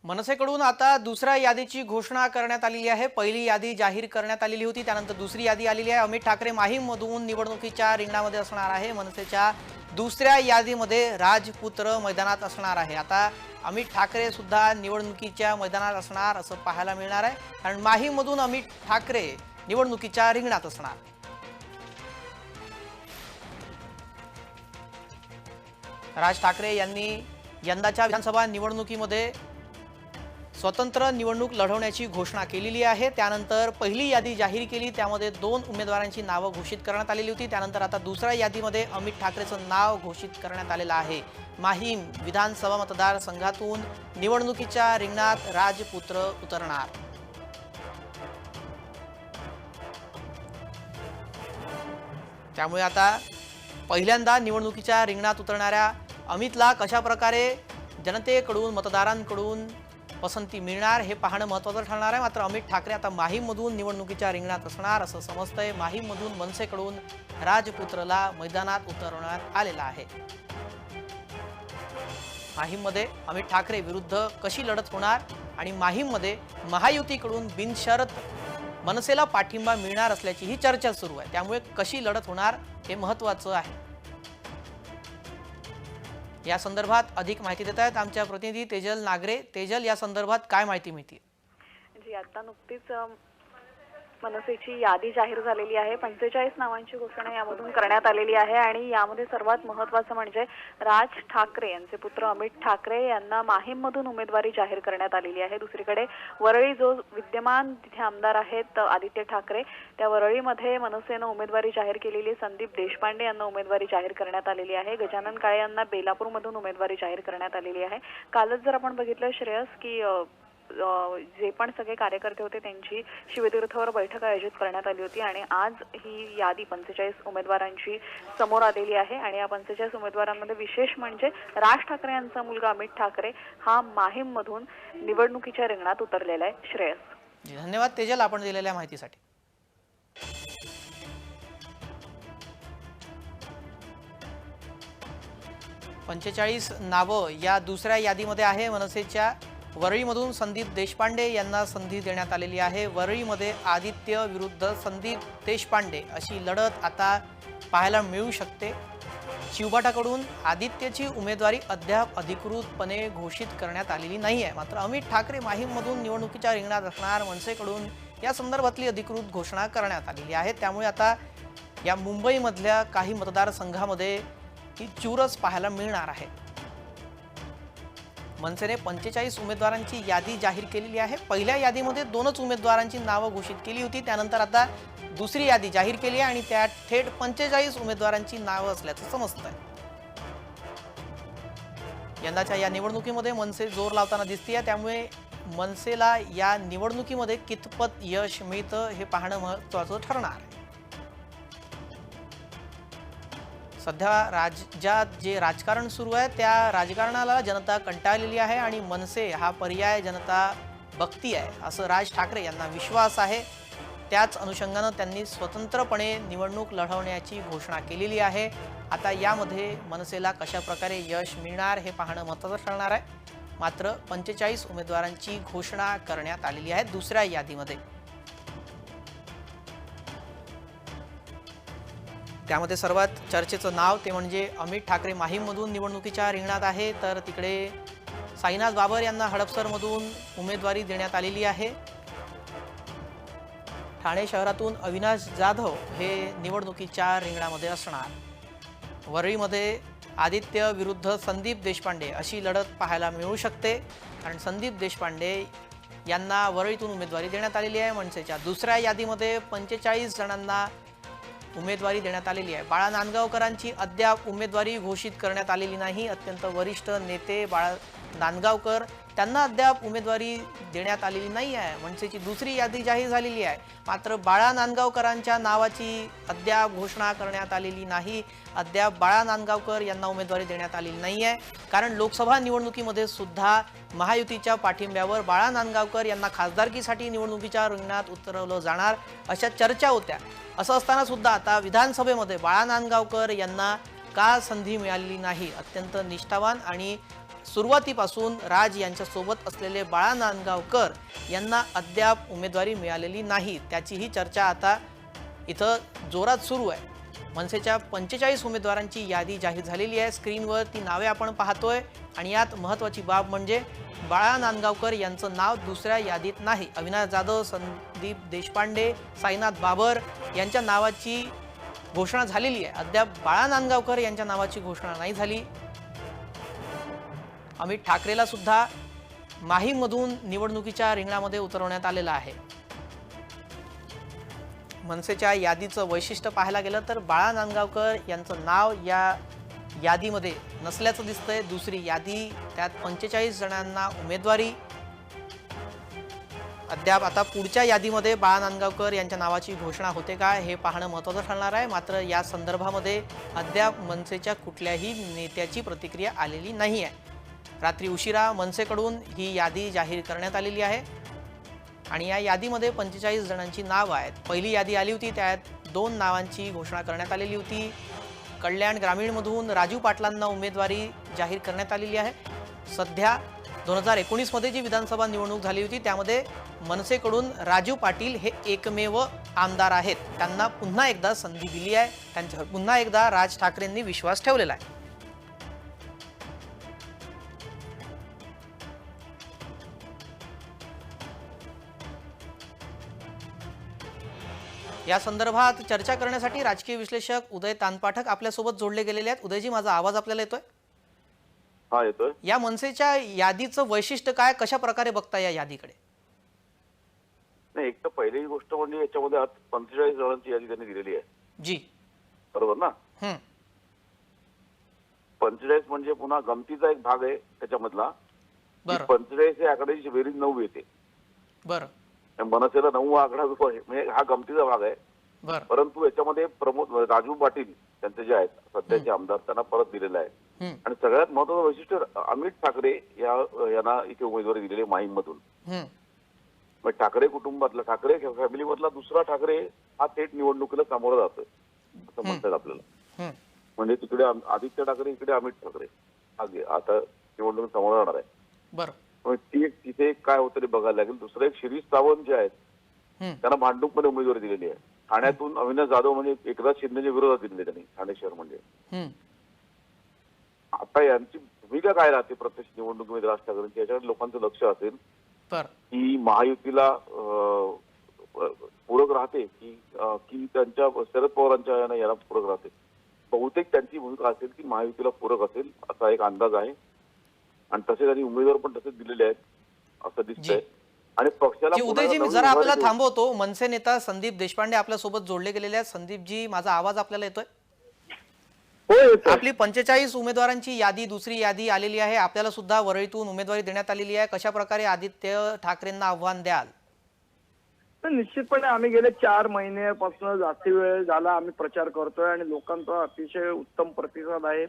मनसेकडून आता दुसऱ्या यादीची घोषणा करण्यात आलेली आहे। पहिली यादी जाहीर करण्यात आलेली होती, त्यानंतर दुसरी यादी आलेली आहे। अमित ठाकरे माहीममधून निवडणुकीच्या रिंगणामध्ये असणार आहे। मनसेच्या दुसऱ्या यादीमध्ये राजपुत्र मैदानात असणार आहे। आता अमित ठाकरे सुद्धा निवडणुकीच्या मैदानात असणार असं पाहायला मिळणार आहे, कारण माहीममधून अमित ठाकरे निवडणुकीच्या रिंगणात असणार। राज ठाकरे यांनी यंदाच्या विधानसभा निवडणुकीमध्ये स्वतंत्र निवडणूक लढवण्याची घोषणा केलेली आहे। त्यानंतर पहिली यादी जाहीर केली, त्यामध्ये 2 उमेदवारांची नावं घोषित करण्यात आलेली होती। त्यानंतर आता दुसऱ्या यादीमध्ये अमित ठाकरेचं नाव घोषित करण्यात आलेलं आहे। माहीम विधानसभा मतदारसंघातून निवडणुकीच्या रिंगणात राजपुत्र उतरणार। त्यामुळे आता पहिल्यांदा निवडणुकीच्या रिंगणात उतरणाऱ्या अमितला कशा प्रकारे जनतेकडून मतदारांकडून पसंती मिळणार हे पाहणं महत्त्वाचं ठरणार आहे। मात्र अमित ठाकरे आता माहीममधून निवडणुकीच्या रिंगणात असणार असं समजतंय। माहीममधून मनसेकडून राजपुत्रला मैदानात उतरवण्यात आलेला आहे। माहीममध्ये अमित ठाकरे विरुद्ध कशी लढत होणार आणि माहीममध्ये महायुतीकडून बिनशर्त मनसेला पाठिंबा मिळणार असल्याची ही चर्चा सुरू आहे। त्यामुळे कशी लढत होणार हे महत्त्वाचं आहे। या संदर्भात अधिक माहिती देत आहेत आमच्या प्रतिनिधी तेजल नागरे। तेजल, या संदर्भात काय माहिती मिळते? जी आता नुकतीच मनसेची यादी जाहीर झालेली आहे। 45 नावांची घोषणा यामधून करण्यात आलेली आहे आणि यामध्ये सर्वात महत्त्वाचं म्हणजे राज ठाकरे यांचे पुत्र अमित ठाकरे यांना माहीममधून उमेदवारी जाहीर करण्यात आलेली आहे। दुसरीकडे वरळी जो विद्यमान तिथे आमदार आहेत आदित्य ठाकरे, त्या वरळीमध्ये मनसेनं उमेदवारी जाहीर केलेली संदीप देशपांडे यांना उमेदवारी जाहीर करण्यात आलेली आहे। गजानन काळे यांना बेलापूरमधून उमेदवारी जाहीर करण्यात आलेली आहे। कालच जर आपण बघितलं श्रेयस की जे पण सगळे कार्यकर्ते होते त्यांची शिवतीर्थावर बैठक आयोजित करण्यात आली होती आणि आज ही यादी 45 उमेदवारांची समोर आलेली आहे। आणि या 45 उमेदवारांमध्ये विशेष म्हणजे राज ठाकरे यांचा मुलगा अमित ठाकरे हा माहीममधून निवडणुकीच्या रिंगणात उतरलेला आहे। श्रेयस, धन्यवाद तेजल आपण दिलेल्या माहितीसाठी। 45 नावं या दुसऱ्या यादीमध्ये आहे। मनसेच्या वरळीमधून संदीप देशपांडे यांना संधी देण्यात आलेली आहे। वरळीमध्ये आदित्य विरुद्ध संदीप देशपांडे अशी लढत आता पाहायला मिळू शकते। शिवबाटाकडून आदित्यची उमेदवारी अद्याप अधिकृतपणे घोषित करण्यात आलेली नाही आहे। मात्र अमित ठाकरे माहीममधून निवडणुकीच्या रिंगणात असणार, मनसेकडून या संदर्भातली अधिकृत घोषणा करण्यात आलेली आहे। त्यामुळे आता या मुंबईमधल्या काही मतदारसंघामध्ये ही चुरस पाहायला मिळणार आहे। मनसेने 45 उमेदवारांची यादी जाहीर केलेली आहे। पहिल्या यादीमध्ये 2च उमेदवारांची नावं घोषित केली होती, त्यानंतर आता दुसरी यादी जाहीर केली आहे आणि त्यात थेट 45 उमेदवारांची नावं असल्याचं समजतंय। यंदाच्या या निवडणुकीमध्ये मनसे जोर लावताना दिसतेय, त्यामुळे मनसेला या निवडणुकीमध्ये कितपत यश मिळतं हे पाहणं महत्त्वाचं ठरणार आहे। सध्या राज्यात जे राजकारण सुरू आहे त्या राजकारणाला जनता कंटाळलेली आहे आणि मनसे हा पर्याय जनता बघती आहे असं राज ठाकरे यांना विश्वास आहे। त्याच अनुषंगानं त्यांनी स्वतंत्रपणे निवडणूक लढवण्याची घोषणा केलेली आहे। आता यामध्ये मनसेला कशा प्रकारे यश मिळणार हे पाहणं महत्त्वाचं ठरणार आहे। मात्र 45 उमेदवारांची घोषणा करण्यात आलेली आहे दुसऱ्या यादीमध्ये। त्यामध्ये सर्वात चर्चेचं नाव ते म्हणजे अमित ठाकरे माहीममधून निवडणुकीच्या रिंगणात आहे, तर तिकडे साईनाथ बाबर यांना हडपसरमधून उमेदवारी देण्यात आलेली आहे। ठाणे शहरातून अविनाश जाधव हे निवडणुकीच्या रिंगणामध्ये असणार। वरळीमध्ये आदित्य विरुद्ध संदीप देशपांडे अशी लढत पाहायला मिळू शकते, कारण संदीप देशपांडे यांना वरळीतून उमेदवारी देण्यात आलेली आहे। मनसेच्या दुसऱ्या यादीमध्ये 45 जणांना उमेदवारी देण्यात आलेली आहे। बाळा नांदगावकरांची अद्याप उमेदवारी घोषित करण्यात आलेली नाही। अत्यंत वरिष्ठ नेते बाळा नांदगावकर त्यांना अद्याप उमेदवारी देण्यात आलेली नाही आहे। मनसेची दुसरी यादी जाहीर झालेली आहे, मात्र बाळा नांदगावकरांच्या नावाची अद्याप घोषणा करण्यात आलेली नाही। अद्याप बाळा नांदगावकर यांना उमेदवारी देण्यात आलेली नाही आहे, कारण लोकसभा निवडणुकीमध्ये सुद्धा महायुतीच्या पाठिंब्यावर बाळा नांदगावकर यांना खासदारकीसाठी निवडणुकीच्या रिंगणात उतरवलं जाणार अशा चर्चा होत्या। असं असताना सुद्धा आता विधानसभेमध्ये बाळा नांदगावकर यांना का संधी मिळालेली नाही? अत्यंत निष्ठावान आणि सुरुवातीपासून राज यांच्यासोबत असलेले बाळा नांदगावकर यांना अद्याप उमेदवारी मिळालेली नाही, त्याचीही चर्चा आता इथं जोरात सुरू आहे। मनसेच्या 45 उमेदवारांची यादी जाहीर झालेली आहे। स्क्रीनवर ती नावे आपण पाहतोय आणि यात महत्त्वाची बाब म्हणजे बाळा नांदगावकर यांचं नाव दुसऱ्या यादीत नाही। अविनाश जाधव, संदीप देशपांडे, साईनाथ बाबर यांच्या नावाची घोषणा झालेली आहे। अद्याप बाळा नांदगावकर यांच्या नावाची घोषणा नाही झाली। अमित ठाकरेला सुद्धा माहीममधून निवडणुकीच्या रिंगणामध्ये उतरवण्यात आलेलं आहे। मनसेच्या यादीचं वैशिष्ट्य पाहायला गेलं तर बाळा नांदगावकर यांचं नाव या यादीमध्ये नसल्याचं दिसतंय। दुसरी यादी, त्यात 45 जणांना उमेदवारी। अद्याप आता पुढच्या यादीमध्ये बाळा नांदगावकर यांच्या नावाची घोषणा होते का हे पाहणं महत्त्वाचं ठरणार आहे। मात्र या संदर्भामध्ये अद्याप मनसेच्या कुठल्याही नेत्याची प्रतिक्रिया आलेली नाही आहे। रात्री उशिरा मनसेकडून ही यादी जाहीर करण्यात आलेली आहे आणि या यादीमध्ये 45 जणांची नावं आहेत। पहिली यादी आली होती, त्यात 2 नावांची घोषणा करण्यात आलेली होती। कल्याण ग्रामीणमधून राजू पाटलांना उमेदवारी जाहीर करण्यात आलेली आहे। सध्या 2019 मध्ये जी विधानसभा निवडणूक झाली होती त्यामध्ये मनसेकडून राजू पाटील हे एकमेव आमदार आहेत। त्यांना पुन्हा एकदा संधी दिली आहे, त्यांच्यावर पुन्हा एकदा राज ठाकरेंनी विश्वास ठेवलेला आहे। या संदर्भात चर्चा करण्यासाठी राजकीय विश्लेषक उदय तानपाठक आपल्यासोबत जोडले गेलेले आहेत। उदयजी, माझा आवाज आपल्याला येतोय? हा, येतोय। या मनसेच्या यादीचं वैशिष्ट्य काय, कशा प्रकारे बघता या यादीकडे? नाही, एक तर पहिली गोष्ट म्हणजे याच्यामध्ये आज 45 जणांची यादी त्यांनी दिलेली आहे। जी, बरोबर ना? 45 म्हणजे पुन्हा गमतीचा एक भाग आहे त्याच्यामधला। बरं 45 हे आकड्याची बेरीज 9 येते। बरं मनसेला 9 आकडा जो आहे म्हणजे हा गमतीचा भाग आहे। बरं परंतु याच्यामध्ये प्रमोद राजू पाटील त्यांचे जे आहेत सध्याचे आमदार त्यांना परत दिलेला आहे। आणि सगळ्यात महत्त्वाचं वैशिष्ट्य अमित ठाकरे यांना इथे उमेदवारी दिलेली आहे माहीममधून। मग ठाकरे कुटुंबातला, ठाकरे फॅमिलीमधला दुसरा ठाकरे हा थेट निवडणुकीला सामोरा जातोय असं म्हणतात आपल्याला। म्हणजे तिकडे आदित्य ठाकरे, इकडे अमित ठाकरे आता निवडणूक सामोरं जाणार आहे। बरं तिथे काय होतं ते बघायला लागेल। दुसरं एक शिरीष सावंत जे आहेत त्यांना भांडूपमध्ये उमेदवारी दिलेली आहे। ठाण्यातून अविनाश जाधव म्हणजे एकनाथ शिंदेच्या विरोधात दिले त्यांनी ठाणे शहर म्हणजे। आता यांची भूमिका काय राहते प्रत्यक्ष निवडणुकीमध्ये राज ठाकरेंची, याच्याकडे लोकांचं लक्ष असेल की महायुतीला पूरक राहते की त्यांच्या शरद पवारांच्या याला पूरक राहते। बहुतेक त्यांची भूमिका असेल की महायुतीला पूरक असेल असा एक अंदाज आहे आणि तसे त्यांनी उमेदवार पण तसेच दिलेले आहेत असं दिसतंय। आणि पक्षाला उदयजी, मी जरा आपल्याला थांबवतो। मनसे नेता संदीप देशपांडे आपल्या सोबत जोडले गेलेले आहेत। संदीपजी, माझा आवाज आपल्याला येतोय? हो, आपली 45 उमेदवारांची यादी, दुसरी यादी आलेली आहे। आपल्याला सुद्धा वरळीतून उमेदवारी देण्यात आलेली आहे। कशा प्रकारे आदित्य ठाकरेंना आव्हान द्याल? निश्चितपणे आम्ही गेले 4 महिन्यापासून जास्ती वेळ झाला आम्ही प्रचार करतोय आणि लोकांचा अतिशय उत्तम प्रतिसाद आहे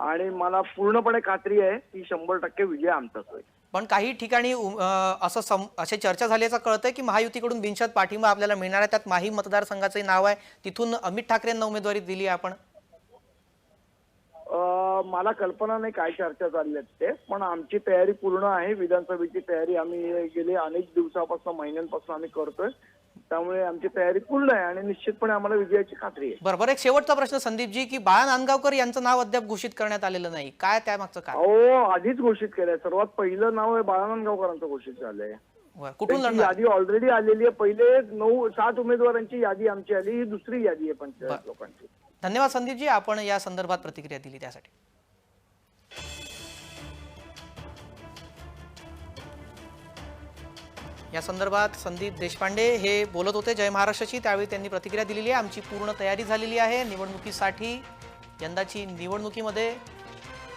आणि मला पूर्णपणे खात्री आहे की 100% विजय आमचाच होईल। पण काही ठिकाणी अशी चर्चा झाल्याचं कळतंय की महायुतीकडून बिनशर्त पाठिंबा आपल्याला मिळणार आहे। त्यात माही मतदारसंघाचे नाव आहे, तिथून अमित ठाकरेंना उमेदवारी दिली आहे आपण। मला कल्पना नाही काय चर्चा चालली आहे ते, पण आमची तयारी पूर्ण आहे। विधानसभेची तयारी आम्ही गेले अनेक दिवसापासून, महिन्यांपासून आम्ही करतोय, त्यामुळे आमची तयारी पूर्ण आहे आणि निश्चितपणे आम्हाला विजयाची खात्री आहे। बरोबर। एक शेवटचा प्रश्न संदीपजी, की बाळा नांदगावकर यांचं नाव अद्याप घोषित करण्यात आलेलं नाही, काय त्यामागचं काय? आधीच घोषित केलंय। सर्वात पहिलं नाव आहे बाळा नांदगावकरांचं घोषित झालंय। कुठून लढणार? यादी ऑलरेडी आलेली आहे। पहिले 7 उमेदवारांची यादी आमची आली, ही दुसरी यादी आहे 45 लोकांची। धन्यवाद संदीपजी, आपण या संदर्भात प्रतिक्रिया दिली त्यासाठी। या संदर्भात संदीप देशपांडे हे बोलत होते जय महाराष्ट्राची, त्यावेळी त्यांनी प्रतिक्रिया दिलेली आहे। आमची पूर्ण तयारी झालेली आहे निवडणुकीसाठी। यंदाची निवडणुकीमध्ये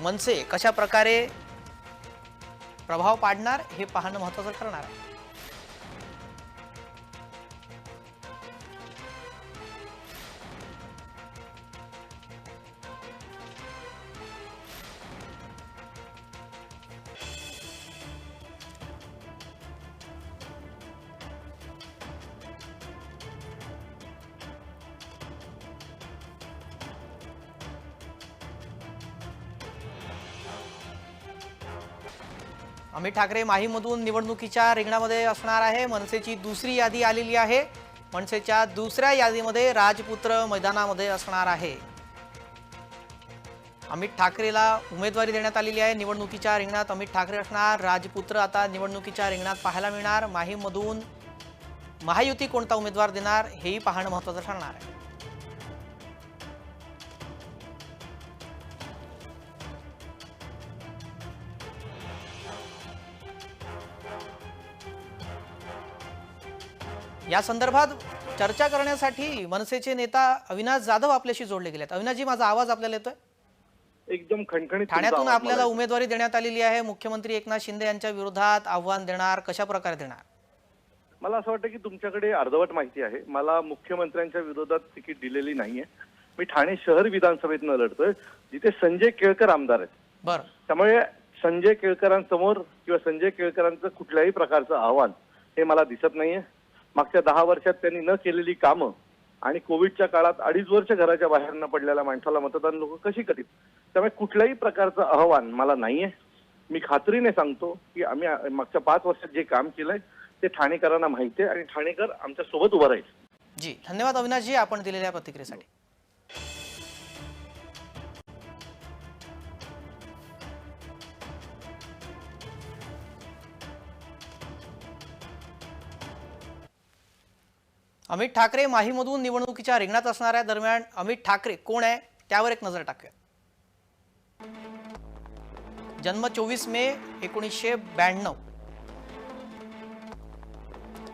मनसे कशा प्रकारे प्रभाव पाडणार हे पाहणं महत्त्वाचं ठरणार आहे। अमित ठाकरे माहीमधून निवडणुकीच्या रिंगणामध्ये असणार आहे। मनसेची दुसरी यादी आलेली आहे। मनसेच्या दुसऱ्या यादीमध्ये राजपुत्र मैदानामध्ये असणार आहे। अमित ठाकरेला उमेदवारी देण्यात आलेली आहे। निवडणुकीच्या रिंगणात अमित ठाकरे असणार। राजपुत्र आता निवडणुकीच्या रिंगणात पाहायला मिळणार। माहीमधून महायुती कोणता उमेदवार देणार हेही पाहणं महत्त्वाचं ठरणार आहे। या संदर्भात चर्चा करण्यासाठी मनसेचे नेता अविनाश जाधव आपल्याशी जोडले गेलेत। अविनाशजी, माझा आवाज आपल्याला येतोय? एकदम खणखणीत ठाण्यातून तुमचा आवाज आपल्याला मला उमेदवारी देण्यात आलेली आहे। मुख्यमंत्री एकनाथ शिंदे यांच्या विरोधात आव्हान देणार, कशा प्रकारे देणार? मला असं वाटतं की तुमच्याकडे अर्धवट माहिती आहे। मला मुख्यमंत्र्यांच्या विरोधात तिकीट दिलेली नाहीये। मी ठाणे शहर विधानसभेतनं लढतोय, जिथे संजय केळकर आमदार आहेत। बरं, त्यामुळे संजय केळकरांसमोर किंवा संजय केळकरांचं कुठल्याही प्रकारचं आव्हान हे मला दिसत नाहीये। मागच्या 10 वर्षात त्यांनी न केलेली कामं आणि कोविडच्या काळात 2.5 वर्ष घराच्या बाहेर न पडलेल्या माणसाला मतदान लोक कशी करतील? त्यामुळे कुठल्याही प्रकारचं आव्हान मला नाहीये। मी खात्रीने सांगतो की आम्ही मागच्या 5 वर्षात जे काम केलंय ते ठाणेकरांना माहिती आहे आणि ठाणेकर आमच्या सोबत उभं राहील। जी धन्यवाद अविनाशजी आपण दिलेल्या प्रतिक्रियेसाठी। अमित ठाकरे माहीमधून निवडणुकीच्या रिंगणात असणाऱ्या दरम्यान अमित ठाकरे कोण आहे त्यावर एक नजर टाकूया। जन्म 24 मे 1992।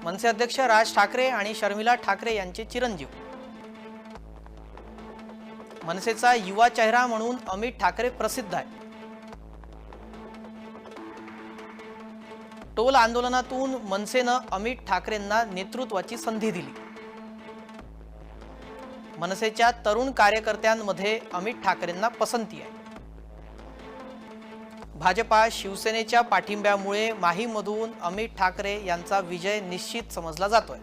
मनसे अध्यक्ष राज ठाकरे आणि शर्मिला ठाकरे यांचे चिरंजीव। मनसेचा युवा चेहरा म्हणून अमित ठाकरे प्रसिद्ध आहे। टोल आंदोलनातून मनसेनं अमित ठाकरेंना नेतृत्वाची संधी दिली। मनसेच्या तरुण कार्यकर्त्यांमध्ये अमित ठाकरेंना पसंती आहे। भाजपा शिवसेनेच्या पाठिंब्यामुळे माहीमधून अमित ठाकरे यांचा विजय निश्चित समजला जातोय।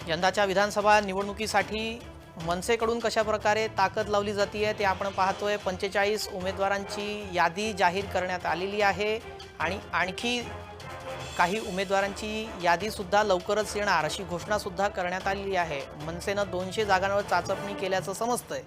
यंदाच्या विधानसभा निवडणुकीसाठी मनसेकडून कशा प्रकारे ताकद लावली जाते ते आपण पाहतोय। 45 उमेदवारांची यादी जाहीर करण्यात आलेली आहे आणि आणखी काही उमेदवारांची यादी सुद्धा लवकरच येणार अशी घोषणा सुद्धा करण्यात आलेली आहे। मनसेनं 200 जागांवर चाचपणी केल्याचं समजतंय।